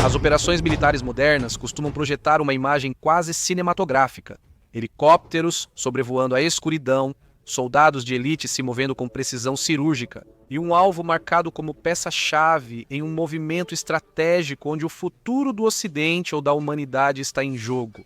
As operações militares modernas costumam projetar uma imagem quase cinematográfica. Helicópteros sobrevoando a escuridão, soldados de elite se movendo com precisão cirúrgica e um alvo marcado como peça-chave em um movimento estratégico onde o futuro do Ocidente ou da humanidade está em jogo.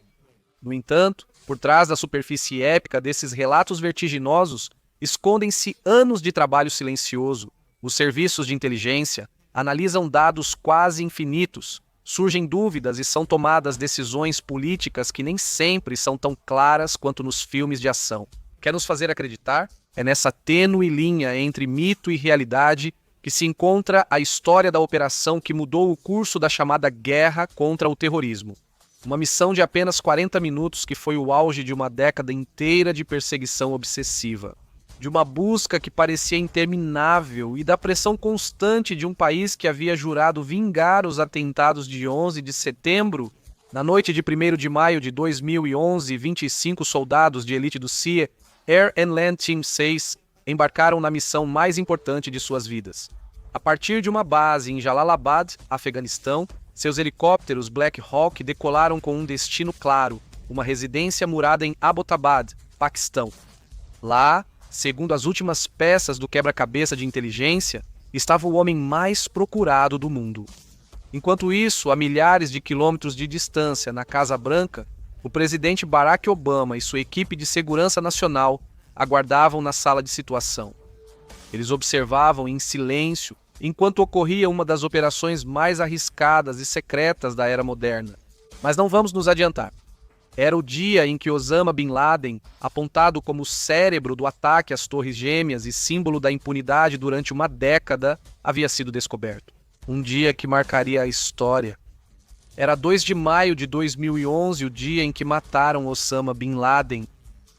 No entanto, por trás da superfície épica desses relatos vertiginosos, escondem-se anos de trabalho silencioso. Os serviços de inteligência analisam dados quase infinitos, surgem dúvidas e são tomadas decisões políticas que nem sempre são tão claras quanto nos filmes de ação. Quer nos fazer acreditar? É nessa tênue linha entre mito e realidade que se encontra a história da operação que mudou o curso da chamada guerra contra o terrorismo. Uma missão de apenas 40 minutos que foi o auge de uma década inteira de perseguição obsessiva, de uma busca que parecia interminável e da pressão constante de um país que havia jurado vingar os atentados de 11 de setembro. Na noite de 1º de maio de 2011, 25 soldados de elite do CIA, Air and Land Team 6, embarcaram na missão mais importante de suas vidas. A partir de uma base em Jalalabad, Afeganistão, seus helicópteros Black Hawk decolaram com um destino claro, uma residência murada em Abbottabad, Paquistão. Lá, segundo as últimas peças do quebra-cabeça de inteligência, estava o homem mais procurado do mundo. Enquanto isso, a milhares de quilômetros de distância, na Casa Branca, o presidente Barack Obama e sua equipe de segurança nacional aguardavam na sala de situação. Eles observavam em silêncio enquanto ocorria uma das operações mais arriscadas e secretas da era moderna. Mas não vamos nos adiantar. Era o dia em que Osama Bin Laden, apontado como o cérebro do ataque às Torres Gêmeas e símbolo da impunidade durante uma década, havia sido descoberto. Um dia que marcaria a história. Era 2 de maio de 2011, o dia em que mataram Osama Bin Laden.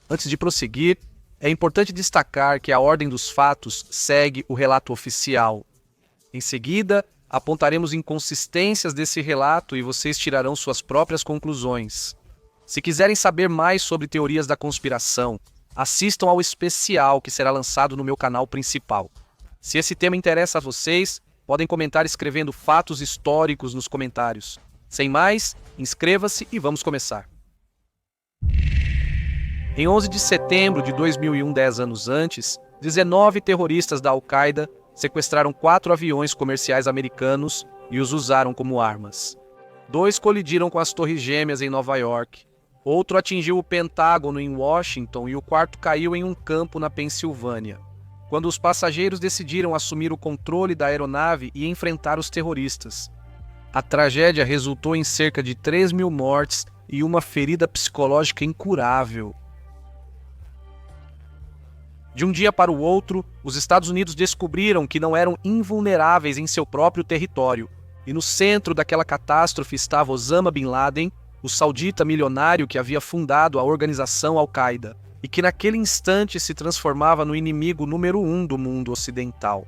Antes de prosseguir, é importante destacar que a ordem dos fatos segue o relato oficial. Em seguida, apontaremos inconsistências desse relato e vocês tirarão suas próprias conclusões. Se quiserem saber mais sobre teorias da conspiração, assistam ao especial que será lançado no meu canal principal. Se esse tema interessa a vocês, podem comentar escrevendo fatos históricos nos comentários. Sem mais, inscreva-se e vamos começar. Em 11 de setembro de 2001, 10 anos antes, 19 terroristas da Al-Qaeda sequestraram 4 aviões comerciais americanos e os usaram como armas. 2 colidiram com as Torres Gêmeas em Nova York, outro atingiu o Pentágono em Washington e o quarto caiu em um campo na Pensilvânia, quando os passageiros decidiram assumir o controle da aeronave e enfrentar os terroristas. A tragédia resultou em cerca de 3.000 mortes e uma ferida psicológica incurável. De um dia para o outro, os Estados Unidos descobriram que não eram invulneráveis em seu próprio território, e no centro daquela catástrofe estava Osama Bin Laden, o saudita milionário que havia fundado a organização Al-Qaeda, e que naquele instante se transformava no inimigo número 1 do mundo ocidental.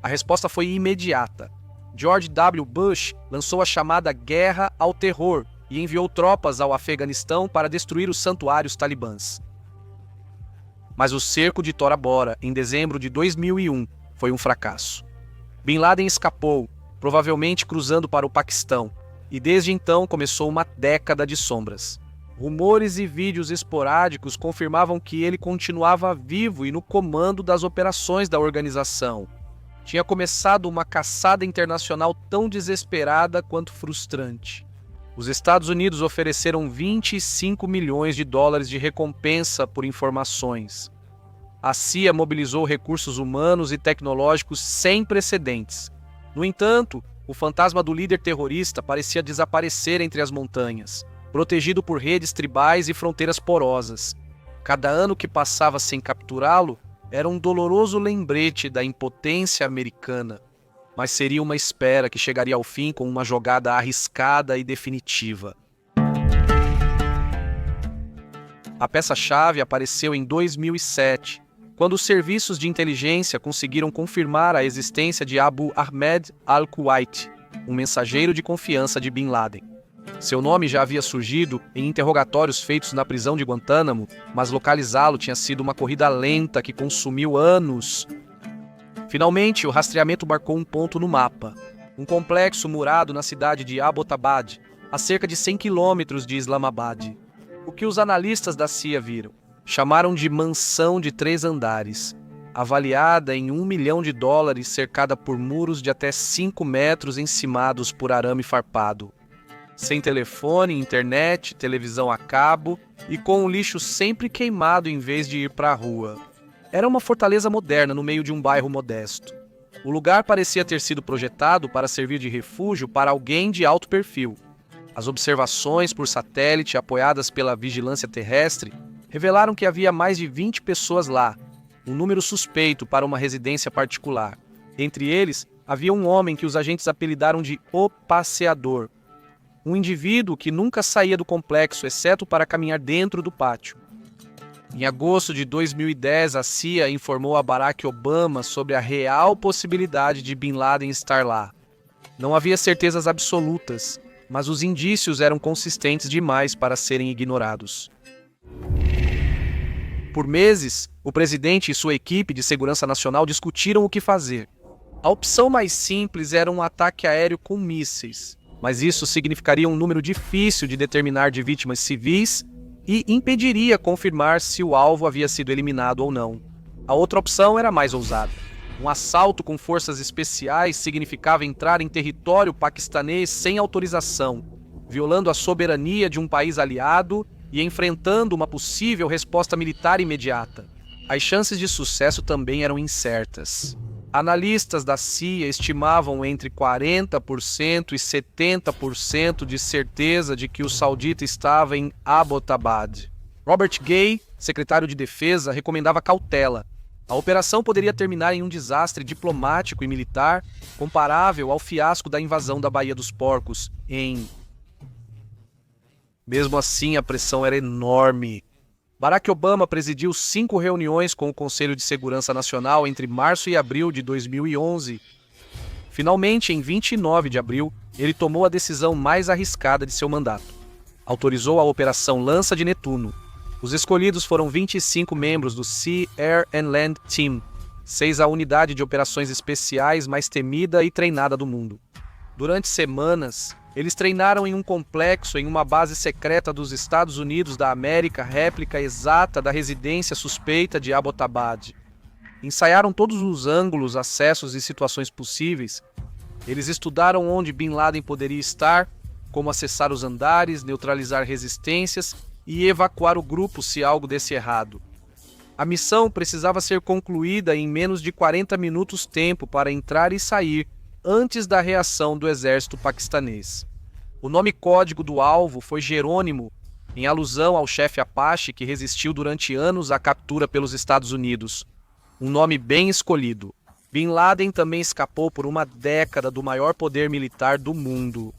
A resposta foi imediata. George W. Bush lançou a chamada Guerra ao Terror e enviou tropas ao Afeganistão para destruir os santuários talibãs. Mas o cerco de Tora Bora, em dezembro de 2001, foi um fracasso. Bin Laden escapou, provavelmente cruzando para o Paquistão, e desde então começou uma década de sombras. Rumores e vídeos esporádicos confirmavam que ele continuava vivo e no comando das operações da organização. Tinha começado uma caçada internacional tão desesperada quanto frustrante. Os Estados Unidos ofereceram 25 milhões de dólares de recompensa por informações. A CIA mobilizou recursos humanos e tecnológicos sem precedentes. No entanto, o fantasma do líder terrorista parecia desaparecer entre as montanhas, protegido por redes tribais e fronteiras porosas. Cada ano que passava sem capturá-lo era um doloroso lembrete da impotência americana, mas seria uma espera que chegaria ao fim com uma jogada arriscada e definitiva. A peça-chave apareceu em 2007, quando os serviços de inteligência conseguiram confirmar a existência de Abu Ahmed al-Kuwaiti, um mensageiro de confiança de Bin Laden. Seu nome já havia surgido em interrogatórios feitos na prisão de Guantánamo, mas localizá-lo tinha sido uma corrida lenta que consumiu anos. Finalmente, o rastreamento marcou um ponto no mapa. um complexo murado na cidade de Abbottabad, a cerca de 100 quilômetros de Islamabad. O que os analistas da CIA viram? Chamaram de mansão de 3 andares, avaliada em $1 milhão, cercada por muros de até 5 metros encimados por arame farpado. Sem telefone, internet, televisão a cabo e com o lixo sempre queimado em vez de ir para a rua. Era uma fortaleza moderna no meio de um bairro modesto. O lugar parecia ter sido projetado para servir de refúgio para alguém de alto perfil. As observações por satélite, apoiadas pela vigilância terrestre, revelaram que havia mais de 20 pessoas lá, um número suspeito para uma residência particular. Entre eles, havia um homem que os agentes apelidaram de O Passeador, um indivíduo que nunca saía do complexo, exceto para caminhar dentro do pátio. Em agosto de 2010, a CIA informou a Barack Obama sobre a real possibilidade de Bin Laden estar lá. Não havia certezas absolutas, mas os indícios eram consistentes demais para serem ignorados. Por meses, o presidente e sua equipe de segurança nacional discutiram o que fazer. A opção mais simples era um ataque aéreo com mísseis, mas isso significaria um número difícil de determinar de vítimas civis e impediria confirmar se o alvo havia sido eliminado ou não. A outra opção era mais ousada. Um assalto com forças especiais significava entrar em território paquistanês sem autorização, violando a soberania de um país aliado e enfrentando uma possível resposta militar imediata. As chances de sucesso também eram incertas. Analistas da CIA estimavam entre 40% e 70% de certeza de que o saudita estava em Abbottabad. Robert Gay, secretário de Defesa, recomendava cautela. A operação poderia terminar em um desastre diplomático e militar comparável ao fiasco da invasão da Baía dos Porcos Mesmo assim, a pressão era enorme. Barack Obama presidiu 5 reuniões com o Conselho de Segurança Nacional entre março e abril de 2011. Finalmente, em 29 de abril, ele tomou a decisão mais arriscada de seu mandato. Autorizou a Operação Lança de Netuno. Os escolhidos foram 25 membros do Sea, Air and Land Team, 6 a unidade de operações especiais mais temida e treinada do mundo. Durante semanas, eles treinaram em um complexo em uma base secreta dos Estados Unidos da América, réplica exata da residência suspeita de Abbottabad. Ensaiaram todos os ângulos, acessos e situações possíveis. Eles estudaram onde Bin Laden poderia estar, como acessar os andares, neutralizar resistências e evacuar o grupo se algo desse errado. A missão precisava ser concluída em menos de 40 minutos tempo para entrar e sair, antes da reação do exército paquistanês. O nome código do alvo foi Jerônimo, em alusão ao chefe Apache que resistiu durante anos à captura pelos Estados Unidos. Um nome bem escolhido. Bin Laden também escapou por uma década do maior poder militar do mundo.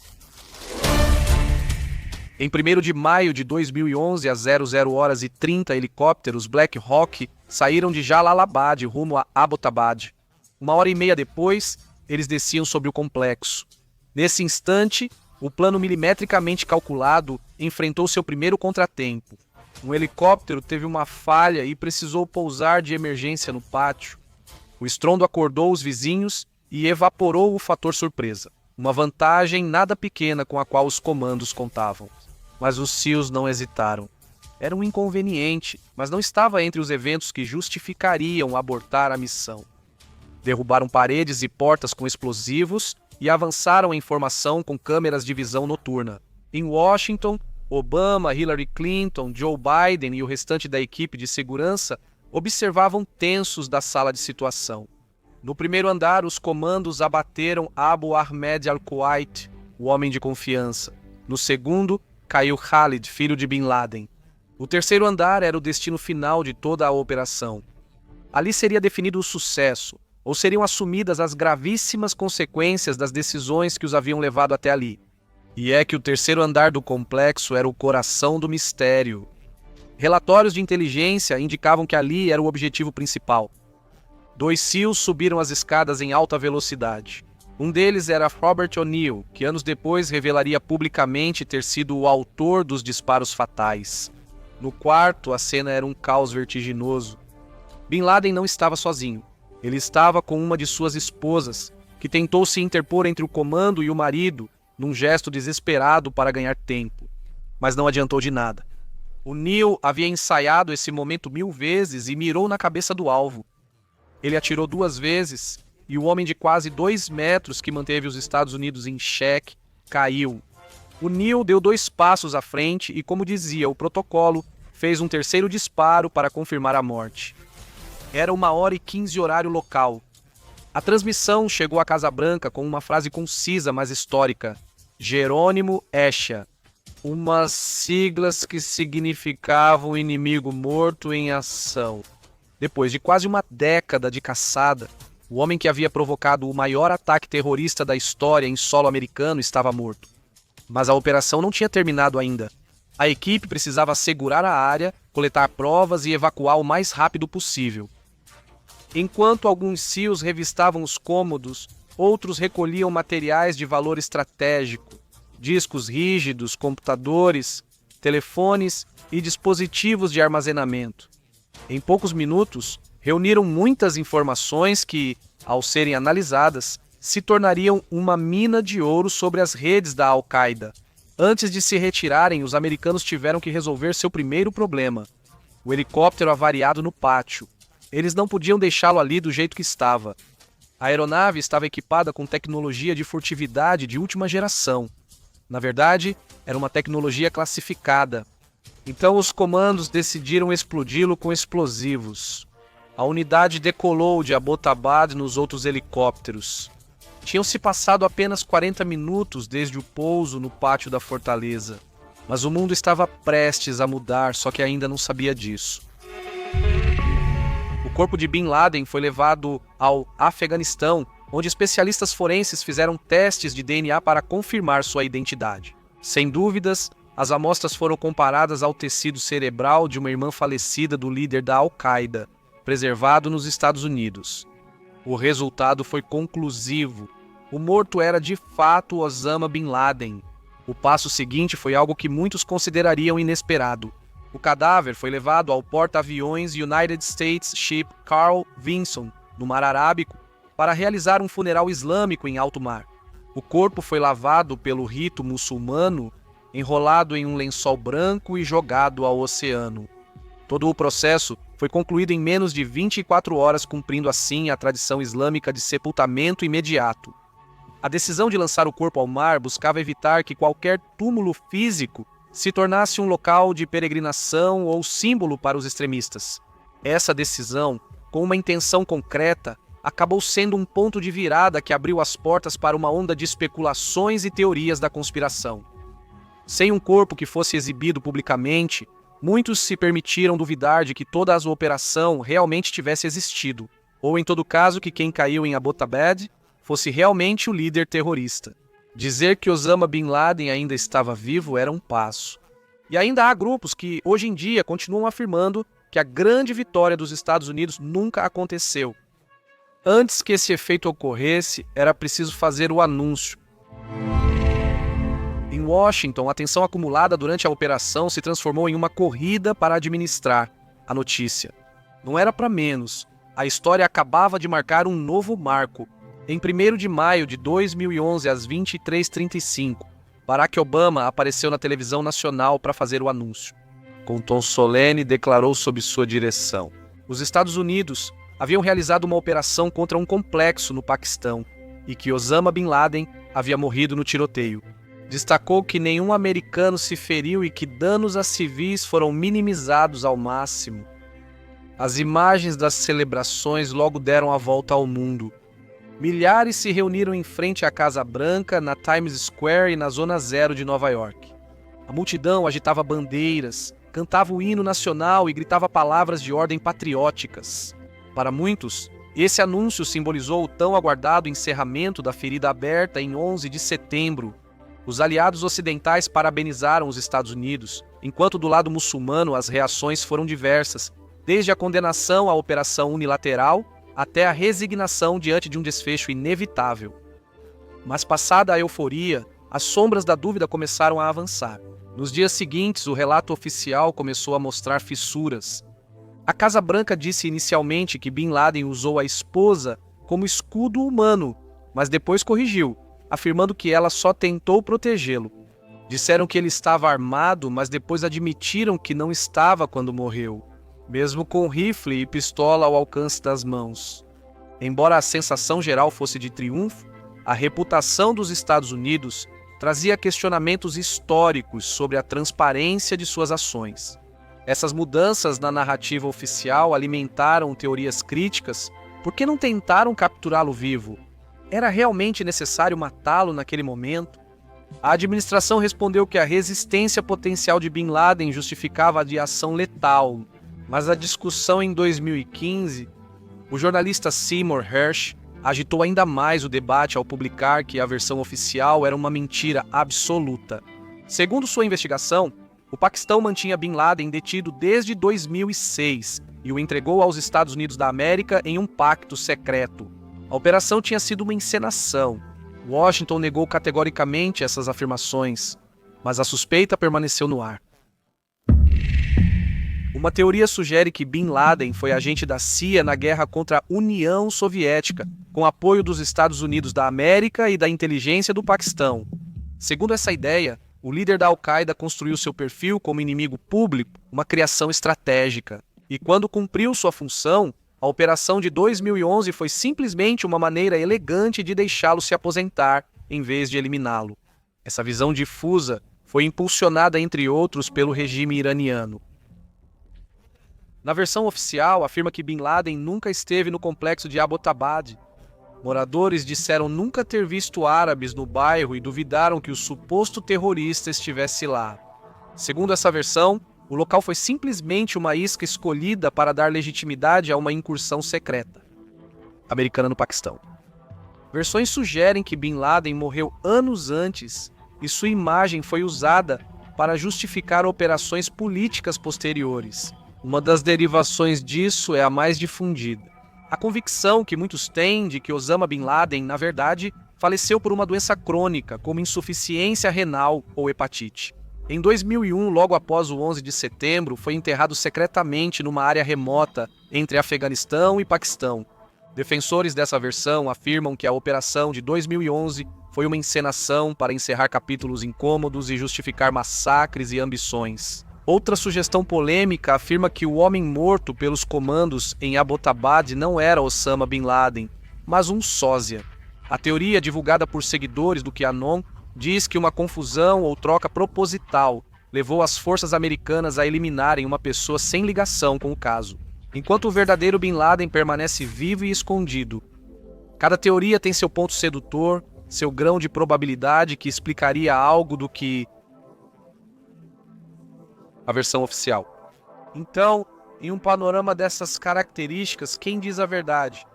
Em 1º de maio de 2011, às 00h30, helicópteros Black Hawk saíram de Jalalabad rumo a Abbottabad. 1h30 depois, eles desciam sobre o complexo. Nesse instante, o plano milimetricamente calculado enfrentou seu primeiro contratempo. Um helicóptero teve uma falha e precisou pousar de emergência no pátio. O estrondo acordou os vizinhos e evaporou o fator surpresa. Uma vantagem nada pequena com a qual os comandos contavam. Mas os SEALs não hesitaram. Era um inconveniente, mas não estava entre os eventos que justificariam abortar a missão. Derrubaram paredes e portas com explosivos e avançaram em formação com câmeras de visão noturna. Em Washington, Obama, Hillary Clinton, Joe Biden e o restante da equipe de segurança observavam tensos da sala de situação. No primeiro andar, os comandos abateram Abu Ahmed al-Kuwait, o homem de confiança. No segundo, caiu Khalid, filho de Bin Laden. O terceiro andar era o destino final de toda a operação. Ali seria definido o sucesso, ou seriam assumidas as gravíssimas consequências das decisões que os haviam levado até ali. E é que o terceiro andar do complexo era o coração do mistério. Relatórios de inteligência indicavam que ali era o objetivo principal. 2 SEALs subiram as escadas em alta velocidade. Um deles era Robert O'Neill, que anos depois revelaria publicamente ter sido o autor dos disparos fatais. No quarto, a cena era um caos vertiginoso. Bin Laden não estava sozinho. Ele estava com uma de suas esposas, que tentou se interpor entre o comando e o marido num gesto desesperado para ganhar tempo, mas não adiantou de nada. O Neil havia ensaiado esse momento 1000 vezes e mirou na cabeça do alvo. Ele atirou 2 vezes e o homem de quase 2 metros que manteve os Estados Unidos em xeque caiu. O Neil deu 2 passos à frente e, como dizia o protocolo, fez um terceiro disparo para confirmar a morte. Era 1h15 horário local. A transmissão chegou à Casa Branca com uma frase concisa, mas histórica: Jerônimo Escher. Umas siglas que significavam inimigo morto em ação. Depois de quase uma década de caçada, o homem que havia provocado o maior ataque terrorista da história em solo americano estava morto. Mas a operação não tinha terminado ainda. A equipe precisava assegurar a área, coletar provas e evacuar o mais rápido possível. Enquanto alguns SEALs revistavam os cômodos, outros recolhiam materiais de valor estratégico, discos rígidos, computadores, telefones e dispositivos de armazenamento. Em poucos minutos, reuniram muitas informações que, ao serem analisadas, se tornariam uma mina de ouro sobre as redes da Al-Qaeda. Antes de se retirarem, os americanos tiveram que resolver seu primeiro problema: o helicóptero avariado no pátio. Eles não podiam deixá-lo ali do jeito que estava. A aeronave estava equipada com tecnologia de furtividade de última geração. Na verdade, era uma tecnologia classificada. Então os comandos decidiram explodi-lo com explosivos. A unidade decolou de Abbottabad nos outros helicópteros. Tinham se passado apenas 40 minutos desde o pouso no pátio da fortaleza. Mas o mundo estava prestes a mudar, só que ainda não sabia disso. O corpo de Bin Laden foi levado ao Afeganistão, onde especialistas forenses fizeram testes de DNA para confirmar sua identidade. Sem dúvidas, as amostras foram comparadas ao tecido cerebral de uma irmã falecida do líder da Al-Qaeda, preservado nos Estados Unidos. O resultado foi conclusivo. O morto era de fato Osama Bin Laden. O passo seguinte foi algo que muitos considerariam inesperado. O cadáver foi levado ao porta-aviões United States Ship Carl Vinson, no Mar Arábico, para realizar um funeral islâmico em alto mar. O corpo foi lavado pelo rito muçulmano, enrolado em um lençol branco e jogado ao oceano. Todo o processo foi concluído em menos de 24 horas, cumprindo assim a tradição islâmica de sepultamento imediato. A decisão de lançar o corpo ao mar buscava evitar que qualquer túmulo físico se tornasse um local de peregrinação ou símbolo para os extremistas. Essa decisão, com uma intenção concreta, acabou sendo um ponto de virada que abriu as portas para uma onda de especulações e teorias da conspiração. Sem um corpo que fosse exibido publicamente, muitos se permitiram duvidar de que toda a operação realmente tivesse existido, ou em todo caso que quem caiu em Abbottabad fosse realmente o líder terrorista. Dizer que Osama Bin Laden ainda estava vivo era um passo. E ainda há grupos que, hoje em dia, continuam afirmando que a grande vitória dos Estados Unidos nunca aconteceu. Antes que esse efeito ocorresse, era preciso fazer o anúncio. Em Washington, a tensão acumulada durante a operação se transformou em uma corrida para administrar a notícia. Não era para menos. A história acabava de marcar um novo marco. Em 1º de maio de 2011, às 23h35, Barack Obama apareceu na televisão nacional para fazer o anúncio. Com tom solene, declarou sob sua direção: os Estados Unidos haviam realizado uma operação contra um complexo no Paquistão e que Osama Bin Laden havia morrido no tiroteio. Destacou que nenhum americano se feriu e que danos a civis foram minimizados ao máximo. As imagens das celebrações logo deram a volta ao mundo. Milhares se reuniram em frente à Casa Branca, na Times Square e na Zona Zero de Nova York. A multidão agitava bandeiras, cantava o hino nacional e gritava palavras de ordem patrióticas. Para muitos, esse anúncio simbolizou o tão aguardado encerramento da ferida aberta em 11 de setembro. Os aliados ocidentais parabenizaram os Estados Unidos, enquanto do lado muçulmano as reações foram diversas, desde a condenação à operação unilateral até a resignação diante de um desfecho inevitável. Mas passada a euforia, as sombras da dúvida começaram a avançar. Nos dias seguintes, o relato oficial começou a mostrar fissuras. A Casa Branca disse inicialmente que Bin Laden usou a esposa como escudo humano mas depois corrigiu, afirmando que ela só tentou protegê-lo. Disseram que ele estava armado, mas depois admitiram que não estava quando morreu, mesmo com rifle e pistola ao alcance das mãos. Embora a sensação geral fosse de triunfo, a reputação dos Estados Unidos trazia questionamentos históricos sobre a transparência de suas ações. Essas mudanças na narrativa oficial alimentaram teorias críticas porque não tentaram capturá-lo vivo. Era realmente necessário matá-lo naquele momento? A administração respondeu que a resistência potencial de Bin Laden justificava a ação letal, mas a discussão em 2015, o jornalista Seymour Hersh agitou ainda mais o debate ao publicar que a versão oficial era uma mentira absoluta. Segundo sua investigação, o Paquistão mantinha Bin Laden detido desde 2006 e o entregou aos Estados Unidos da América em um pacto secreto. A operação tinha sido uma encenação. Washington negou categoricamente essas afirmações, mas a suspeita permaneceu no ar. Uma teoria sugere que Bin Laden foi agente da CIA na guerra contra a União Soviética, com apoio dos Estados Unidos da América e da inteligência do Paquistão. Segundo essa ideia, o líder da Al-Qaeda construiu seu perfil como inimigo público, uma criação estratégica. E quando cumpriu sua função, a operação de 2011 foi simplesmente uma maneira elegante de deixá-lo se aposentar, em vez de eliminá-lo. Essa visão difusa foi impulsionada, entre outros, pelo regime iraniano. Na versão oficial, afirma que Bin Laden nunca esteve no complexo de Abbottabad. Moradores disseram nunca ter visto árabes no bairro e duvidaram que o suposto terrorista estivesse lá. Segundo essa versão, o local foi simplesmente uma isca escolhida para dar legitimidade a uma incursão secreta americana no Paquistão. Versões sugerem que Bin Laden morreu anos antes e sua imagem foi usada para justificar operações políticas posteriores. Uma das derivações disso é a mais difundida. A convicção que muitos têm de que Osama Bin Laden, na verdade, faleceu por uma doença crônica, como insuficiência renal ou hepatite. Em 2001, logo após o 11 de setembro, foi enterrado secretamente numa área remota entre Afeganistão e Paquistão. Defensores dessa versão afirmam que a operação de 2011 foi uma encenação para encerrar capítulos incômodos e justificar massacres e ambições. Outra sugestão polêmica afirma que o homem morto pelos comandos em Abbottabad não era Osama Bin Laden, mas um sósia. A teoria, divulgada por seguidores do QAnon, diz que uma confusão ou troca proposital levou as forças americanas a eliminarem uma pessoa sem ligação com o caso, enquanto o verdadeiro Bin Laden permanece vivo e escondido. Cada teoria tem seu ponto sedutor, seu grão de probabilidade que explicaria algo do que a versão oficial. Então, em um panorama dessas características, quem diz a verdade?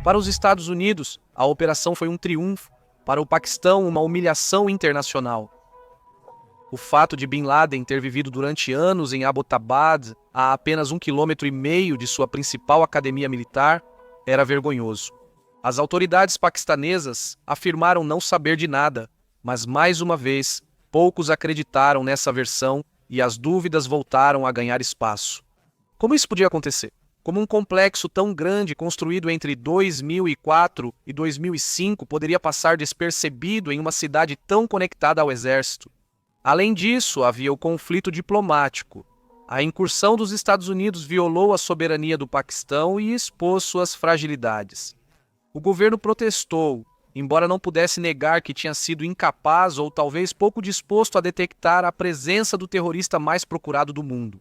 Para os Estados Unidos, a operação foi um triunfo. Para o Paquistão, uma humilhação internacional. O fato de Bin Laden ter vivido durante anos em Abbottabad, a apenas 1,5 km de sua principal academia militar, era vergonhoso. As autoridades paquistanesas afirmaram não saber de nada, mas mais uma vez, poucos acreditaram nessa versão e as dúvidas voltaram a ganhar espaço. Como isso podia acontecer? Como um complexo tão grande construído entre 2004 e 2005 poderia passar despercebido em uma cidade tão conectada ao exército? Além disso, havia o conflito diplomático. A incursão dos Estados Unidos violou a soberania do Paquistão e expôs suas fragilidades. O governo protestou, embora não pudesse negar que tinha sido incapaz ou talvez pouco disposto a detectar a presença do terrorista mais procurado do mundo.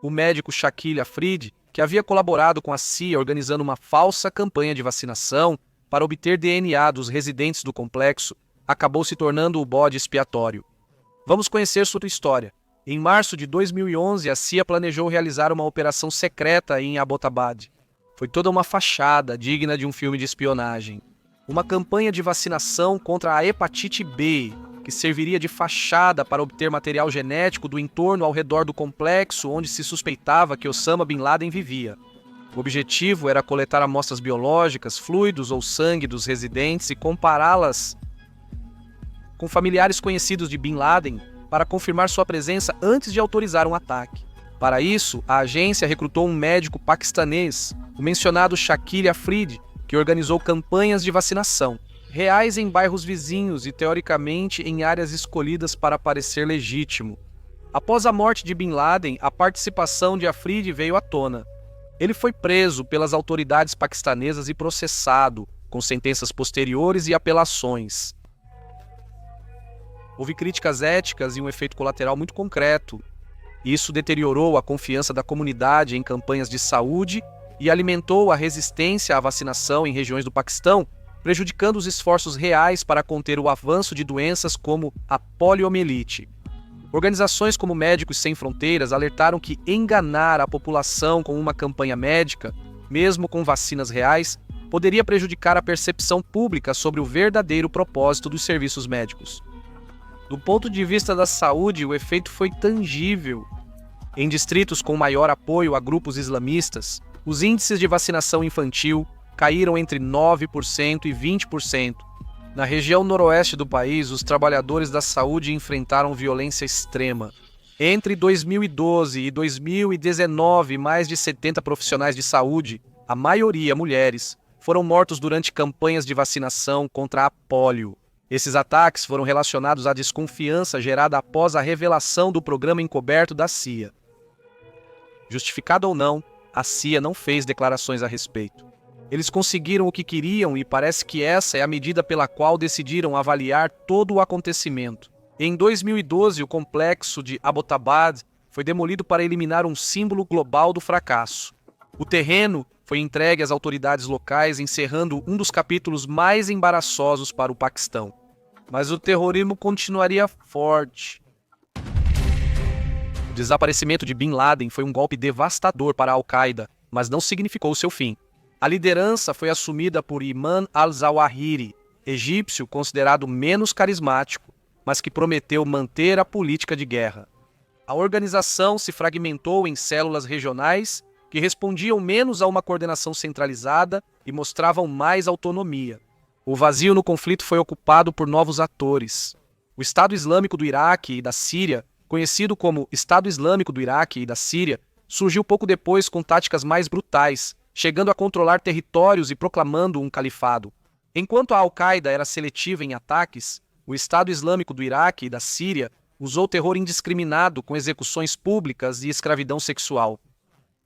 O médico Shakil Afrid, que havia colaborado com a CIA organizando uma falsa campanha de vacinação para obter DNA dos residentes do complexo, acabou se tornando o bode expiatório. Vamos conhecer sua história. Em março de 2011, a CIA planejou realizar uma operação secreta em Abbottabad. Foi toda uma fachada digna de um filme de espionagem. Uma campanha de vacinação contra a hepatite B, que serviria de fachada para obter material genético do entorno ao redor do complexo onde se suspeitava que Osama Bin Laden vivia. O objetivo era coletar amostras biológicas, fluidos ou sangue dos residentes e compará-las com familiares conhecidos de Bin Laden para confirmar sua presença antes de autorizar um ataque. Para isso, a agência recrutou um médico paquistanês, o mencionado Shakil Afrid, que organizou campanhas de vacinação, reais em bairros vizinhos e, teoricamente, em áreas escolhidas para parecer legítimo. Após a morte de Bin Laden, a participação de Afridi veio à tona. Ele foi preso pelas autoridades paquistanesas e processado, com sentenças posteriores e apelações. Houve críticas éticas e um efeito colateral muito concreto. Isso deteriorou a confiança da comunidade em campanhas de saúde e alimentou a resistência à vacinação em regiões do Paquistão, prejudicando os esforços reais para conter o avanço de doenças como a poliomielite. Organizações como Médicos Sem Fronteiras alertaram que enganar a população com uma campanha médica, mesmo com vacinas reais, poderia prejudicar a percepção pública sobre o verdadeiro propósito dos serviços médicos. Do ponto de vista da saúde, o efeito foi tangível. Em distritos com maior apoio a grupos islamistas, os índices de vacinação infantil caíram entre 9% e 20%. Na região noroeste do país, os trabalhadores da saúde enfrentaram violência extrema. Entre 2012 e 2019, mais de 70 profissionais de saúde, a maioria mulheres, foram mortos durante campanhas de vacinação contra a polio. Esses ataques foram relacionados à desconfiança gerada após a revelação do programa encoberto da CIA. Justificado ou não, a CIA não fez declarações a respeito. Eles conseguiram o que queriam e parece que essa é a medida pela qual decidiram avaliar todo o acontecimento. Em 2012, o complexo de Abbottabad foi demolido para eliminar um símbolo global do fracasso. O terreno foi entregue às autoridades locais, encerrando um dos capítulos mais embaraçosos para o Paquistão. Mas o terrorismo continuaria forte. O desaparecimento de Bin Laden foi um golpe devastador para a Al-Qaeda, mas não significou seu fim. A liderança foi assumida por Ayman al-Zawahiri, egípcio considerado menos carismático, mas que prometeu manter a política de guerra. A organização se fragmentou em células regionais que respondiam menos a uma coordenação centralizada e mostravam mais autonomia. O vazio no conflito foi ocupado por novos atores. O Estado Islâmico do Iraque e da Síria, conhecido como Estado Islâmico do Iraque e da Síria, surgiu pouco depois com táticas mais brutais, chegando a controlar territórios e proclamando um califado. Enquanto a Al-Qaeda era seletiva em ataques, o Estado Islâmico do Iraque e da Síria usou terror indiscriminado com execuções públicas e escravidão sexual.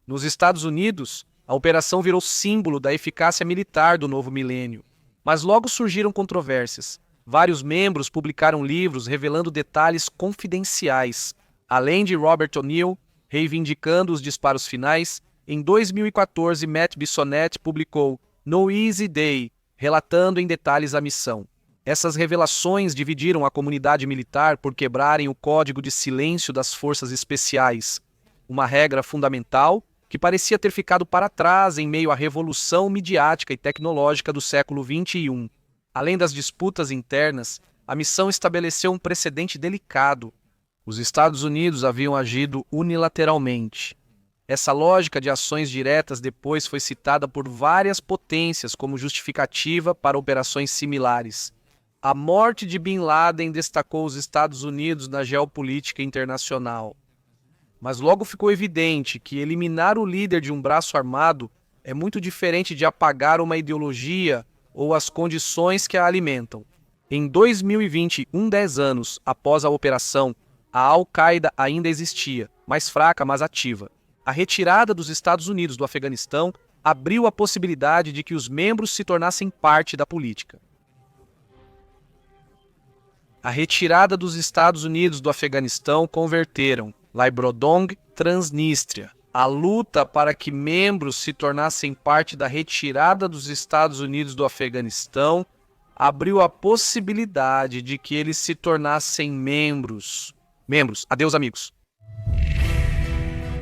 Nos Estados Unidos, a operação virou símbolo da eficácia militar do novo milênio. Mas logo surgiram controvérsias. Vários membros publicaram livros revelando detalhes confidenciais. Além de Robert O'Neill, reivindicando os disparos finais, em 2014, Matt Bissonette publicou No Easy Day, relatando em detalhes a missão. Essas revelações dividiram a comunidade militar por quebrarem o código de silêncio das forças especiais, uma regra fundamental que parecia ter ficado para trás em meio à revolução midiática e tecnológica do século XXI. Além das disputas internas, a missão estabeleceu um precedente delicado. Os Estados Unidos haviam agido unilateralmente. Essa lógica de ações diretas depois foi citada por várias potências como justificativa para operações similares. A morte de Bin Laden destacou os Estados Unidos na geopolítica internacional. Mas logo ficou evidente que eliminar o líder de um braço armado é muito diferente de apagar uma ideologia ou as condições que a alimentam. Em 2020, 10 anos após a operação, a Al-Qaeda ainda existia, mais fraca, mas ativa. A retirada dos Estados Unidos do Afeganistão abriu a possibilidade de que os membros se tornassem parte da política. A retirada dos Estados Unidos do Afeganistão converteram Laibrodong, Transnistria. A luta para que membros se tornassem parte da retirada dos Estados Unidos do Afeganistão abriu a possibilidade de que eles se tornassem membros. Adeus, amigos.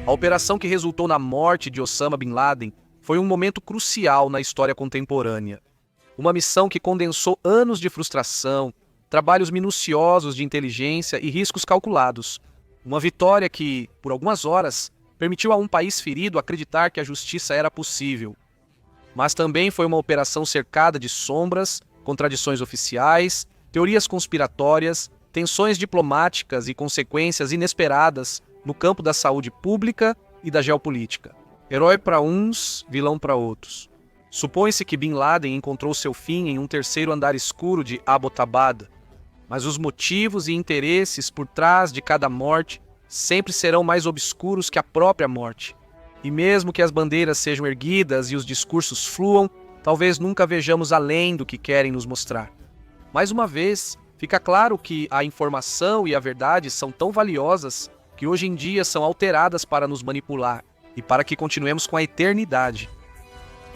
A operação que resultou na morte de Osama Bin Laden foi um momento crucial na história contemporânea. Uma missão que condensou anos de frustração, trabalhos minuciosos de inteligência e riscos calculados. Uma vitória que, por algumas horas, permitiu a um país ferido acreditar que a justiça era possível. Mas também foi uma operação cercada de sombras, contradições oficiais, teorias conspiratórias, tensões diplomáticas e consequências inesperadas no campo da saúde pública e da geopolítica. Herói para uns, vilão para outros. Supõe-se que Bin Laden encontrou seu fim em um terceiro andar escuro de Abbottabad, mas os motivos e interesses por trás de cada morte sempre serão mais obscuros que a própria morte. E mesmo que as bandeiras sejam erguidas e os discursos fluam, talvez nunca vejamos além do que querem nos mostrar. Mais uma vez, fica claro que a informação e a verdade são tão valiosas que hoje em dia são alteradas para nos manipular e para que continuemos com a eternidade.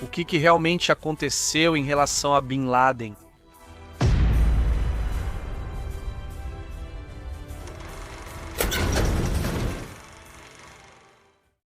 O que realmente aconteceu em relação a Bin Laden?